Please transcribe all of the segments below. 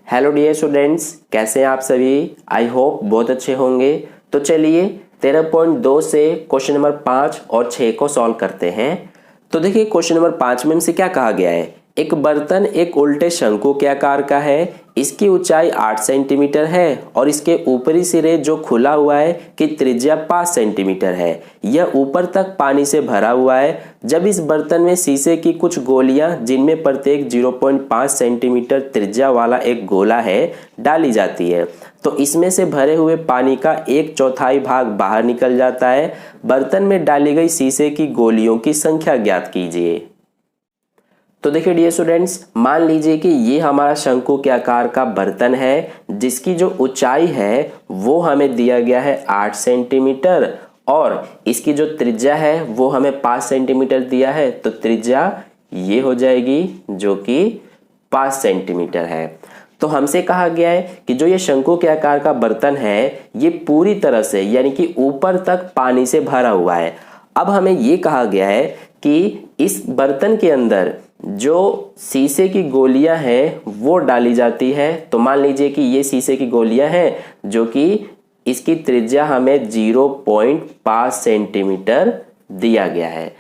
Hello dear students, कैसे हैं आप सभी। आई होप बहुत अच्छे होंगे। तो चलिए 13.2 से क्वेश्चन नंबर 5 और 6 को सॉल्व करते हैं। तो देखिए क्वेश्चन नंबर 5 में हमसे क्या कहा गया है। एक बर्तन एक उल्टे शंकु के आकार का है, इसकी ऊंचाई 8 सेंटीमीटर है और इसके ऊपरी सिरे जो खुला हुआ है कि त्रिज्या 5 सेंटीमीटर है। यह ऊपर तक पानी से भरा हुआ है। जब इस बर्तन में शीशे की कुछ गोलियां जिनमें प्रत्येक 0.5 सेंटीमीटर त्रिज्या वाला एक गोला है डाली जाती है, तो इसमें से भरे हुए पानी का 1/4 भाग बाहर निकल जाता है। बर्तन में डाली गई शीशे की गोलियों की संख्या ज्ञात कीजिए। तो देखिए डियर स्टूडेंट्स, मान लीजिए कि ये हमारा शंकु के आकार का बर्तन है जिसकी जो ऊंचाई है वो हमें दिया गया है 8 सेंटीमीटर और इसकी जो त्रिज्या है वो हमें 5 सेंटीमीटर दिया है। तो त्रिज्या ये हो जाएगी जो कि 5 सेंटीमीटर है। तो हमसे कहा गया है कि जो ये शंकु के आकार का बर्तन है ये पूरी तरह से यानी कि ऊपर तक पानी से भरा हुआ है। अब हमें ये कहा गया है कि इस बर्तन के अंदर जो शीशे की गोलियां हैं वो डाली जाती है। तो मान लीजिए कि ये शीशे की गोलियां हैं जो कि इसकी त्रिज्या हमें 0.5 सेंटीमीटर दिया गया है।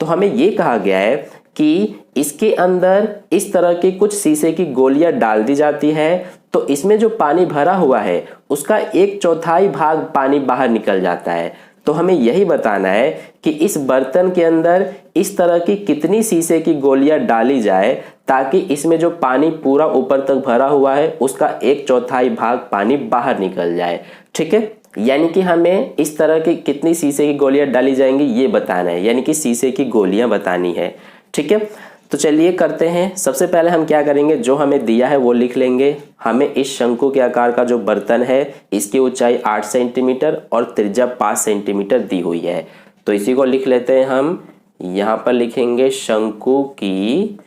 तो हमें ये कहा गया है कि इसके अंदर इस तरह की कुछ शीशे की गोलियां डाल दी जाती है, तो इसमें जो पानी भरा हुआ है उसका 1/4 भाग पानी बाहर निकल जाता है। तो हमें यही बताना है कि इस बर्तन के अंदर इस तरह की कितनी शीशे की गोलियां डाली जाए ताकि इसमें जो पानी पूरा ऊपर तक भरा हुआ है उसका 1/4 भाग पानी बाहर निकल जाए। ठीक है, यानी कि हमें इस तरह की कितनी शीशे की गोलियां डाली जाएंगी ये बताना है, यानी कि शीशे की गोलियां बतानी है। ठीक है, तो चलिए करते हैं। सबसे पहले हम क्या करेंगे, जो हमें दिया है वो लिख लेंगे। हमें इस शंकु के आकार का जो बर्तन है इसकी ऊंचाई 8 सेंटीमीटर और त्रिज्या 5 सेंटीमीटर दी हुई है। तो इसी को लिख लेते हैं हम। यहाँ पर लिखेंगे शंकु की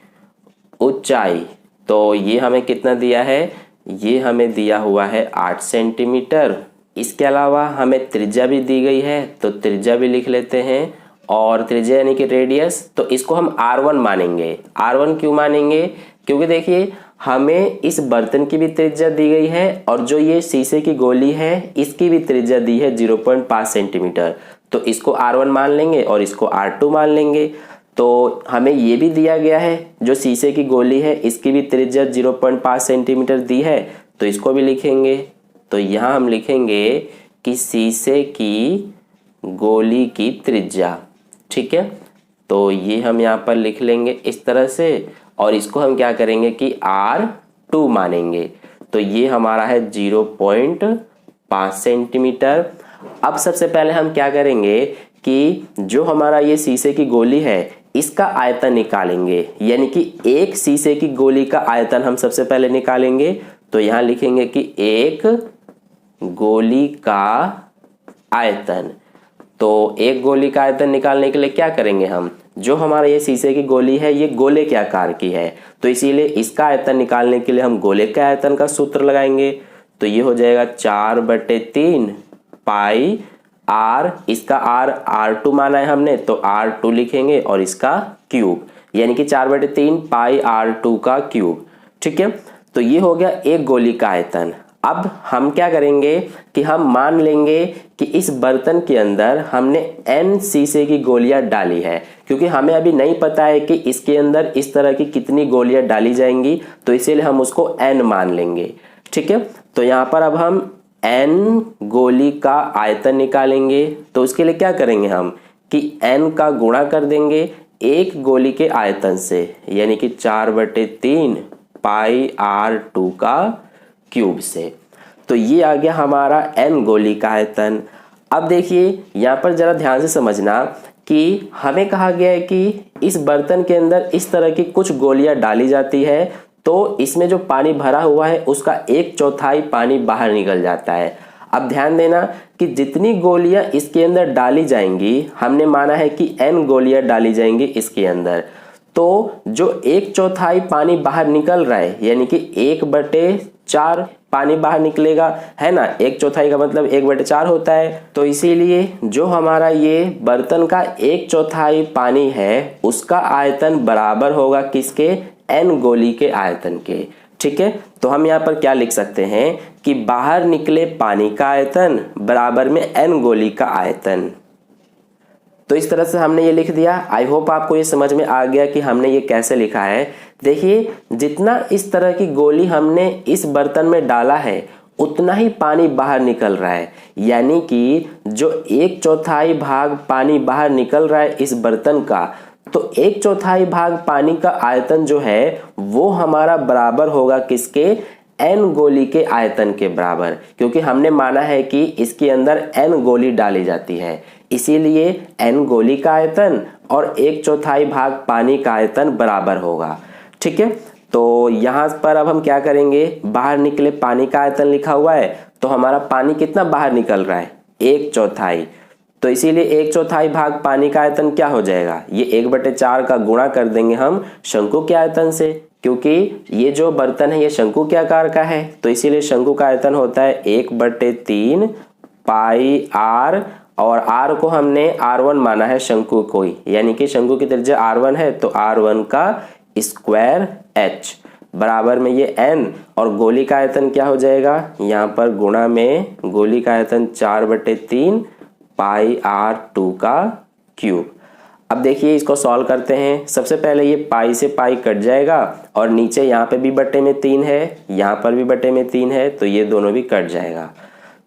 ऊंचाई। तो ये हमें कितना दिया है, ये हमें दिया हुआ है 8 सेंटीमीटर। इसके अलावा हमें त्रिज्या भी दी गई है, तो त्रिज्या भी लिख लेते हैं। और त्रिज्या यानी कि रेडियस, तो इसको हम R1 मानेंगे। R1 क्यों मानेंगे, क्योंकि देखिए हमें इस बर्तन की भी त्रिज्या दी गई है और जो ये शीशे की गोली है इसकी भी त्रिज्या दी है 0.5 सेंटीमीटर। तो इसको R1 मान लेंगे और इसको R2 मान लेंगे। तो हमें ये भी दिया गया है जो शीशे की गोली है इसकी भी त्रिज्या 0.5 सेंटीमीटर दी है, तो इसको भी लिखेंगे। तो यहाँ हम लिखेंगे कि शीशे की गोली की त्रिज्या। ठीक है, तो ये हम यहाँ पर लिख लेंगे इस तरह से और इसको हम क्या करेंगे कि R2 मानेंगे। तो ये हमारा है 0.5 सेंटीमीटर। अब सबसे पहले हम क्या करेंगे कि जो हमारा ये शीशे की गोली है इसका आयतन निकालेंगे, यानी कि एक शीशे की गोली का आयतन हम सबसे पहले निकालेंगे। तो यहाँ लिखेंगे कि एक गोली का आयतन। तो एक गोली का आयतन निकालने के लिए क्या करेंगे हम, जो हमारा ये शीशे की गोली है ये गोले के आकार की है, तो इसीलिए इसका आयतन निकालने के लिए हम गोले के आयतन का सूत्र लगाएंगे। तो ये हो जाएगा 4/3 पाई R, इसका R2 माना है हमने तो R2 लिखेंगे और इसका क्यूब, यानी कि 4/3 पाई R2 का क्यूब। ठीक है, तो ये हो गया एक गोली का आयतन। अब हम क्या करेंगे कि हम मान लेंगे कि इस बर्तन के अंदर हमने n शीशे की गोलियां डाली है, क्योंकि हमें अभी नहीं पता है कि इसके अंदर इस तरह की कितनी गोलियां डाली जाएंगी, तो इसीलिए हम उसको n मान लेंगे। ठीक है, तो यहाँ पर अब हम n गोली का आयतन निकालेंगे। तो उसके लिए क्या करेंगे हम कि n का गुणा कर देंगे एक गोली के आयतन से, यानी कि 4/3 पाई R2 का क्यूब से। तो ये आ गया हमारा n गोली का आयतन। अब देखिए यहाँ पर जरा ध्यान से समझना कि हमें कहा गया है कि इस बर्तन के अंदर इस तरह की कुछ गोलियां डाली जाती है, तो इसमें जो पानी भरा हुआ है उसका 1/4 पानी बाहर निकल जाता है। अब ध्यान देना कि जितनी गोलियां इसके अंदर डाली जाएंगी, हमने माना है कि n गोलियां डाली जाएंगी इसके अंदर, तो जो 1/4 पानी बाहर निकल रहा है यानी कि 1/4 पानी बाहर निकलेगा, है ना। 1/4 का मतलब 1/4 होता है। तो इसीलिए जो हमारा ये बर्तन का 1/4 पानी है उसका आयतन बराबर होगा किसके, n गोली के आयतन के। ठीक है, तो हम यहाँ पर क्या लिख सकते हैं कि बाहर निकले पानी का आयतन बराबर में n गोली का आयतन। तो इस तरह से हमने ये लिख दिया। आई होप आपको ये समझ में आ गया कि हमने ये कैसे लिखा है। देखिए, जितना इस तरह की गोली हमने इस बर्तन में डाला है उतना ही पानी बाहर निकल रहा है, यानी कि जो 1/4 भाग पानी बाहर निकल रहा है इस बर्तन का, तो 1/4 भाग पानी का आयतन जो है वो हमारा बराबर होगा किसके, n गोली के आयतन के बराबर, क्योंकि हमने माना है कि इसके अंदर n गोली डाली जाती है, इसीलिए n गोली का आयतन और 1/4 भाग पानी का आयतन बराबर होगा। ठीक है, तो यहाँ पर अब हम क्या करेंगे, बाहर निकले पानी का आयतन लिखा हुआ है, तो हमारा पानी कितना बाहर निकल रहा है, 1/4, तो इसीलिए 1/4 भाग पानी का आयतन क्या हो जाएगा, ये 1/4 का गुणा कर देंगे हम शंकु के आयतन से, क्योंकि ये जो बर्तन है ये शंकु के आकार का है, तो इसीलिए शंकु का आयतन होता है 1/3 पाई r, और r को हमने r1 माना है शंकु को, यानी कि शंकु की त्रिज्या r1 है, तो r1 का स्क्वायर h बराबर में ये n, और गोली का आयतन क्या हो जाएगा, यहाँ पर गुणा में गोली का आयतन 4/3 पाई r2 का क्यूब। अब देखिए इसको सॉल्व करते हैं। सबसे पहले ये पाई से पाई कट जाएगा, और नीचे यहाँ पे भी बटे में 3 है, यहाँ पर भी बटे में 3 है, तो ये दोनों भी कट जाएगा।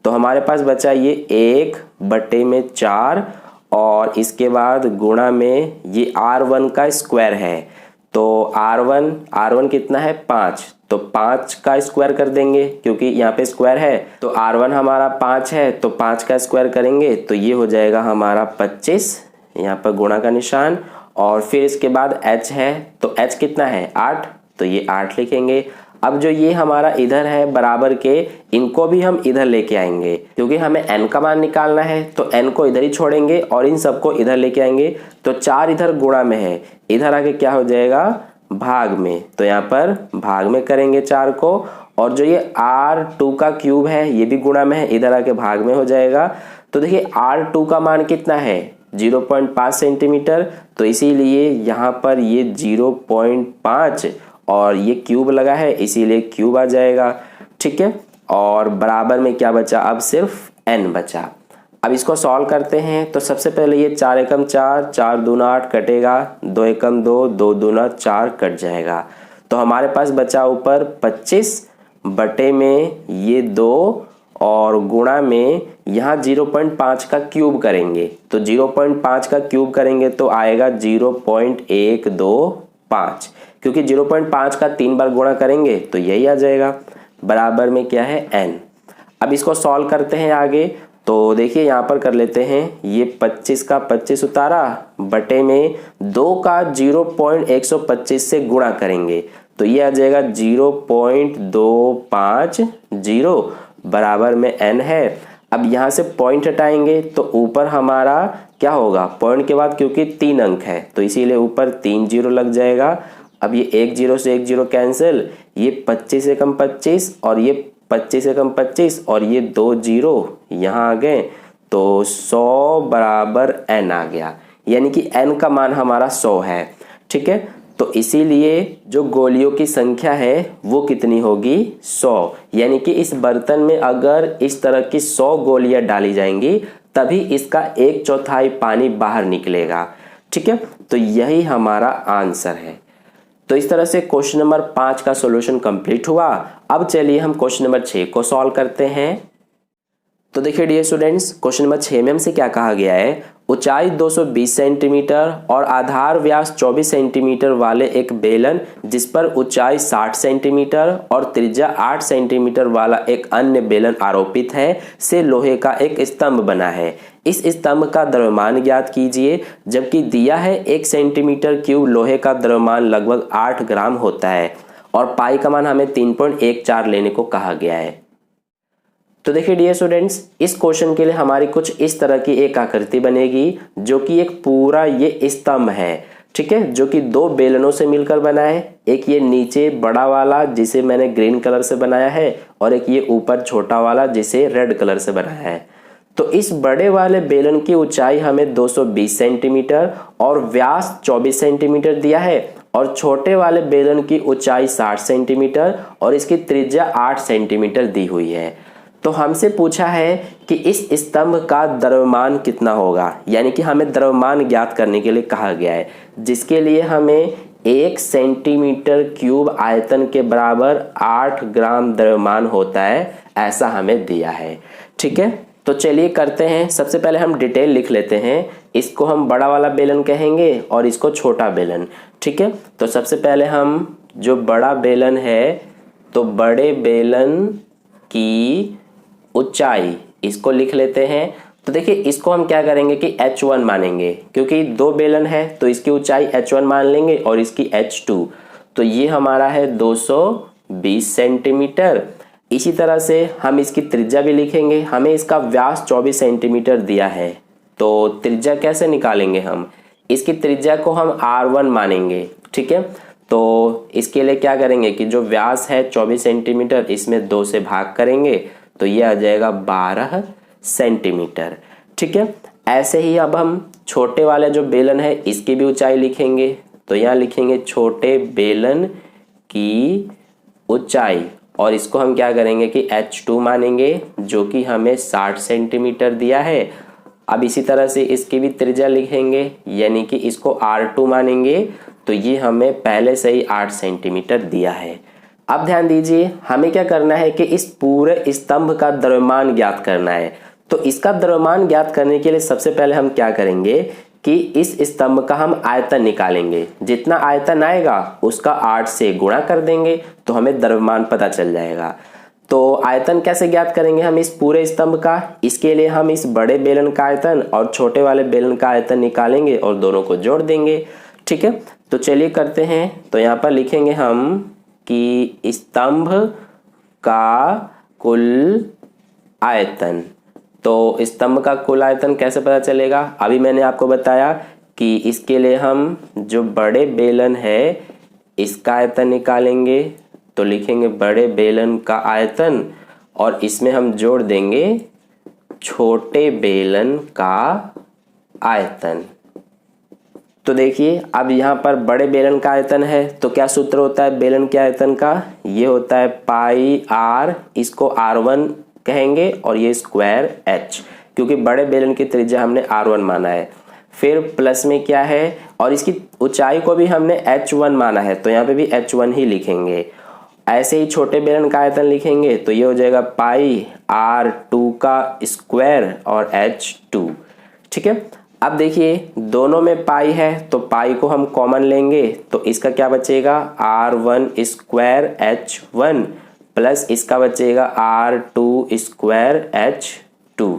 तो हमारे पास बचा ये 1/4, और इसके बाद गुणा में ये r1 का स्क्वायर है, तो r1 कितना है 5, तो 5 का स्क्वायर कर देंगे, क्योंकि यहाँ पे स्क्वायर है, तो r1 हमारा 5 है, तो 5 का स्क्वायर करेंगे तो ये हो जाएगा हमारा 25, यहाँ पर गुणा का निशान, और फिर इसके बाद h है, तो h कितना है 8, तो ये 8 लिखेंगे। अब जो ये हमारा इधर है बराबर के, इनको भी हम इधर लेके आएंगे, क्योंकि हमें n का मान निकालना है, तो n को इधर ही छोड़ेंगे और इन सबको इधर लेके आएंगे, तो 4 इधर गुणा में है, इधर आके क्या हो जाएगा भाग में, तो यहाँ पर भाग में करेंगे 4 को, और जो ये r2 का क्यूब है ये भी गुणा में है, इधर आके भाग में हो जाएगा। तो देखिए r2 का मान कितना है 0.5 सेंटीमीटर, तो इसीलिए यहाँ पर ये 0.5 और ये क्यूब लगा है, इसीलिए क्यूब आ जाएगा। ठीक है, और बराबर में क्या बचा, अब सिर्फ n बचा। अब इसको सॉल्व करते हैं, तो सबसे पहले ये 4 एकम 4, 4 दूना 8 कटेगा, 2 एकम 2, 2 दूना 4 कट जाएगा, तो हमारे पास बचा ऊपर 25 बटे में ये 2, और गुणा में यहाँ 0.5 का क्यूब करेंगे, तो 0.5 का क्यूब करेंगे तो आएगा 0.125, क्योंकि 0.5 का 3 बार गुणा करेंगे तो यही आ जाएगा, बराबर में क्या है n। अब इसको सॉल्व करते हैं आगे, तो देखिए यहाँ पर कर लेते हैं, ये 25 का 25 उतारा, बटे में 2 का 0.125 से गुणा करेंगे, तो ये आ जाएगा 0.250 बराबर में n है। अब यहाँ से पॉइंट हटाएंगे तो ऊपर हमारा क्या होगा, पॉइंट के बाद क्योंकि 3 अंक है तो इसीलिए ऊपर 3 जीरो लग जाएगा। अब ये 1 0 से 1 0 कैंसिल, ये 25 एकम 25 और ये 25 एकम 25 और ये 2 0 यहाँ आ गए, तो 100 बराबर n आ गया, यानी कि n का मान हमारा 100 है। ठीक है, तो इसीलिए जो गोलियों की संख्या है वो कितनी होगी 100, यानी कि इस बर्तन में अगर इस तरह की 100 गोलियां डाली जाएंगी तभी इसका 1/4 पानी बाहर निकलेगा। ठीक है, तो यही हमारा आंसर है। तो इस तरह से क्वेश्चन नंबर 5 का सॉल्यूशन कंप्लीट हुआ। अब चलिए हम क्वेश्चन नंबर 6 को सॉल्व करते हैं। तो देखिए डियर स्टूडेंट्स, क्वेश्चन नंबर 6 में हमसे क्या कहा गया है, ऊंचाई 220 सेंटीमीटर और आधार व्यास 24 सेंटीमीटर वाले एक बेलन जिस पर ऊंचाई 60 सेंटीमीटर और त्रिज्या 8 सेंटीमीटर वाला एक अन्य बेलन आरोपित है से लोहे का एक स्तंभ बना है। इस स्तंभ का द्रव्यमान ज्ञात कीजिए, जबकि दिया है 1 सेंटीमीटर क्यूब लोहे का द्रव्यमान लगभग 8 ग्राम होता है और पाई का मान हमें 3.14 लेने को कहा गया है। तो देखिए डियर स्टूडेंट्स, इस क्वेश्चन के लिए हमारी कुछ इस तरह की एक आकृति बनेगी जो कि एक पूरा ये स्तंभ है। ठीक है, जो कि 2 बेलनों से मिलकर बना है। एक ये नीचे बड़ा वाला जिसे मैंने ग्रीन कलर से बनाया है और एक ये ऊपर छोटा वाला जिसे रेड कलर से बनाया है। तो इस बड़े वाले बेलन की ऊंचाई हमें 220 सेंटीमीटर और व्यास 24 सेंटीमीटर दिया है और छोटे वाले बेलन की ऊंचाई 60 सेंटीमीटर और इसकी त्रिज्या 8 सेंटीमीटर दी हुई है। तो हमसे पूछा है कि इस स्तंभ का द्रव्यमान कितना होगा, यानी कि हमें द्रव्यमान ज्ञात करने के लिए कहा गया है, जिसके लिए हमें 1 सेंटीमीटर क्यूब आयतन के बराबर 8 ग्राम द्रव्यमान होता है, ऐसा हमें दिया है। ठीक है, तो चलिए करते हैं। सबसे पहले हम डिटेल लिख लेते हैं। इसको हम बड़ा वाला बेलन कहेंगे और इसको छोटा बेलन। ठीक है, तो सबसे पहले हम जो बड़ा बेलन है, तो बड़े बेलन की ऊंचाई इसको लिख लेते हैं। तो देखिए, इसको हम क्या करेंगे कि H1 मानेंगे, क्योंकि दो बेलन है तो इसकी ऊंचाई H1 मान लेंगे और इसकी H2। तो ये हमारा है 220 सेंटीमीटर। इसी तरह से हम इसकी त्रिज्या भी लिखेंगे। हमें इसका व्यास 24 सेंटीमीटर दिया है, तो त्रिज्या कैसे निकालेंगे हम? इसकी त्रिज्या को हम R1 मानेंगे। ठीक है, तो इसके लिए क्या करेंगे कि जो व्यास है 24 सेंटीमीटर, इसमें 2 से भाग करेंगे तो ये आ जाएगा 12 सेंटीमीटर। ठीक है, ऐसे ही अब हम छोटे वाले जो बेलन है इसकी भी ऊंचाई लिखेंगे। तो यहाँ लिखेंगे छोटे बेलन की ऊंचाई, और इसको हम क्या करेंगे कि H2 मानेंगे, जो कि हमें 60 सेंटीमीटर दिया है। अब इसी तरह से इसकी भी त्रिज्या लिखेंगे, यानी कि इसको R2 मानेंगे, तो ये हमें पहले से ही 8 सेंटीमीटर दिया है। अब ध्यान दीजिए, हमें क्या करना है कि इस पूरे स्तंभ का द्रव्यमान ज्ञात करना है। तो इसका द्रव्यमान ज्ञात करने के लिए सबसे पहले हम क्या करेंगे कि इस स्तंभ का हम आयतन निकालेंगे। जितना आयतन आएगा उसका 8 से गुणा कर देंगे तो हमें द्रव्यमान पता चल जाएगा। तो आयतन कैसे ज्ञात करेंगे हम इस पूरे स्तंभ का? इसके लिए हम इस बड़े बेलन का आयतन और छोटे वाले बेलन का आयतन निकालेंगे और दोनों को जोड़ देंगे। ठीक है, तो चलिए करते हैं। तो यहाँ पर लिखेंगे हम कि स्तंभ का कुल आयतन। तो स्तंभ का कुल आयतन कैसे पता चलेगा? अभी मैंने आपको बताया कि इसके लिए हम जो बड़े बेलन है इसका आयतन निकालेंगे। तो लिखेंगे बड़े बेलन का आयतन और इसमें हम जोड़ देंगे छोटे बेलन का आयतन। तो देखिए, अब यहाँ पर बड़े बेलन का आयतन है, तो क्या सूत्र होता है बेलन के आयतन का? ये होता है पाई R, इसको R1 कहेंगे, और ये स्क्वायर H, क्योंकि बड़े बेलन की त्रिज्या हमने R1 माना है। फिर प्लस में क्या है, और इसकी ऊंचाई को भी हमने H1 माना है, तो यहाँ पे भी H1 ही लिखेंगे। ऐसे ही छोटे बेलन का आयतन लिखेंगे, तो ये हो जाएगा पाई R2 का स्क्वायर और H2। ठीक है, अब देखिए दोनों में पाई है तो पाई को हम कॉमन लेंगे, तो इसका क्या बचेगा R1 स्क्वायर H1 प्लस इसका बचेगा R2 स्क्वायर H2।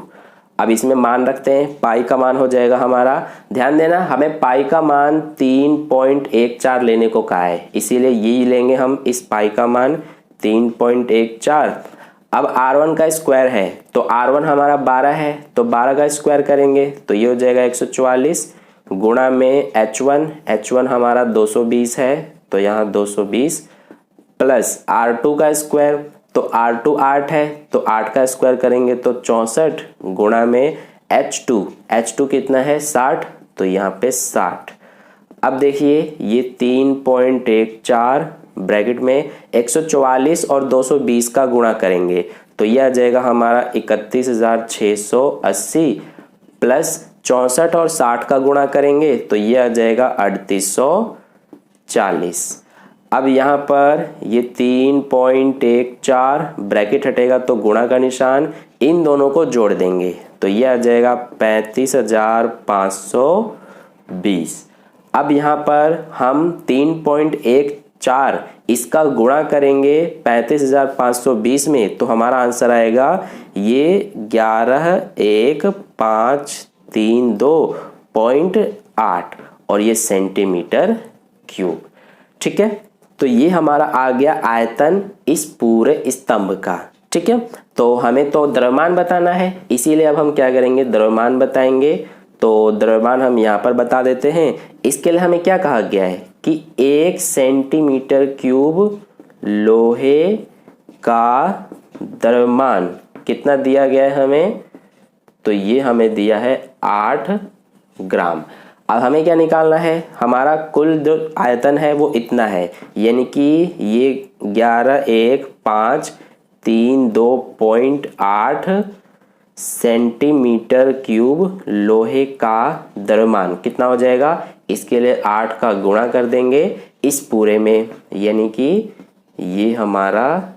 अब इसमें मान रखते हैं, पाई का मान हो जाएगा हमारा, ध्यान देना हमें पाई का मान 3.14 लेने को कहा है, इसीलिए यही लेंगे हम इस पाई का मान 3.14। अब R1 का स्क्वायर है तो R1 हमारा 12 है, तो 12 का स्क्वायर करेंगे तो ये हो जाएगा 144 गुणा में H1 हमारा 220 है, तो यहाँ 220 प्लस R2 का स्क्वायर, तो R2 8 है, तो 8 का स्क्वायर करेंगे तो 64 गुणा में H2 कितना है 60, तो यहाँ पे 60। अब देखिए ये 3.14 ब्रैकेट में 144 और 220 का गुणा करेंगे तो यह आ जाएगा हमारा 31,680 प्लस 64 और 60 का गुणा करेंगे तो यह आ जाएगा 3840। अब यहाँ पर ये 3.14 ब्रैकेट हटेगा तो गुणा का निशान, इन दोनों को जोड़ देंगे तो यह आ जाएगा 35,520। अब यहाँ पर हम 3.14 इसका गुणा करेंगे 35,520 में, तो हमारा आंसर आएगा ये 11,1532.8 और ये सेंटीमीटर क्यूब। ठीक है, तो ये हमारा आ गया आयतन इस पूरे स्तंभ का। ठीक है, तो हमें तो द्रव्यमान बताना है, इसीलिए अब हम क्या करेंगे द्रव्यमान बताएंगे। तो द्रव्यमान हम यहाँ पर बता देते हैं। इसके लिए हमें क्या कहा गया है कि 1 सेंटीमीटर क्यूब लोहे का द्रव्यमान कितना दिया गया है हमें, तो ये हमें दिया है 8 ग्राम। अब हमें क्या निकालना है, हमारा कुल जो आयतन है वो इतना है, यानी कि ये 11,1,5,3,2.8 सेंटीमीटर क्यूब लोहे का द्रव्यमान कितना हो जाएगा, इसके लिए 8 का गुणा कर देंगे इस पूरे में, यानी कि ये हमारा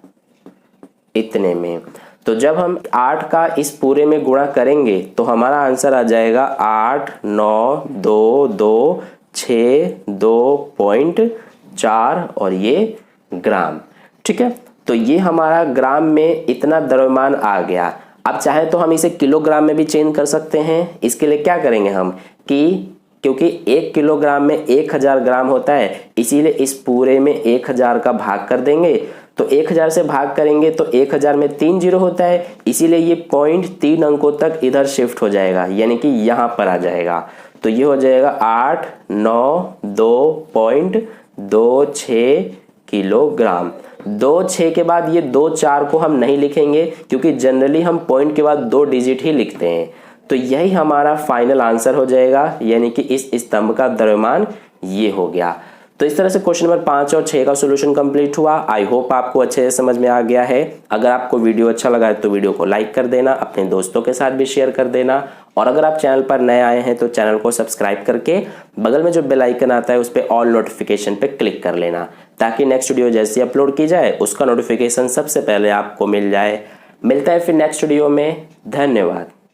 इतने में। तो जब हम 8 का इस पूरे में गुणा करेंगे तो हमारा आंसर आ जाएगा 8,9,2,2,6,2.4 और ये ग्राम। ठीक है, तो ये हमारा ग्राम में इतना द्रव्यमान आ गया। अब चाहे तो हम इसे किलोग्राम में भी चेंज कर सकते हैं। इसके लिए क्या करेंगे हम कि क्योंकि 1 किलोग्राम में 1000 ग्राम होता है, इसीलिए इस पूरे में 1000 का भाग कर देंगे। तो 1000 से भाग करेंगे तो 1000 में 3 जीरो होता है, इसीलिए ये 0.3 अंकों तक इधर शिफ्ट हो जाएगा, यानी कि यहाँ पर आ जाएगा। तो ये हो जाएगा 892.26 किलोग्राम। 26 के बाद ये 24 को हम नहीं लिखेंगे, क्योंकि जनरली हम पॉइंट के बाद 2 डिजिट ही लिखते हैं। तो यही हमारा फाइनल आंसर हो जाएगा, यानी कि इस स्तंभ का द्रव्यमान ये हो गया। तो इस तरह से क्वेश्चन नंबर 5 और 6 का सॉल्यूशन कंप्लीट हुआ। आई होप आपको अच्छे से समझ में आ गया है। अगर आपको वीडियो अच्छा लगा है तो वीडियो को लाइक कर देना, अपने दोस्तों के साथ भी शेयर कर देना, और अगर आप चैनल पर नए आए हैं तो चैनल को सब्सक्राइब करके बगल में जो बेल आइकन आता है उस पर ऑल नोटिफिकेशन पे क्लिक कर लेना, ताकि नेक्स्ट वीडियो जैसे अपलोड की जाए उसका नोटिफिकेशन सबसे पहले आपको मिल जाए। मिलता है फिर नेक्स्ट वीडियो में। धन्यवाद।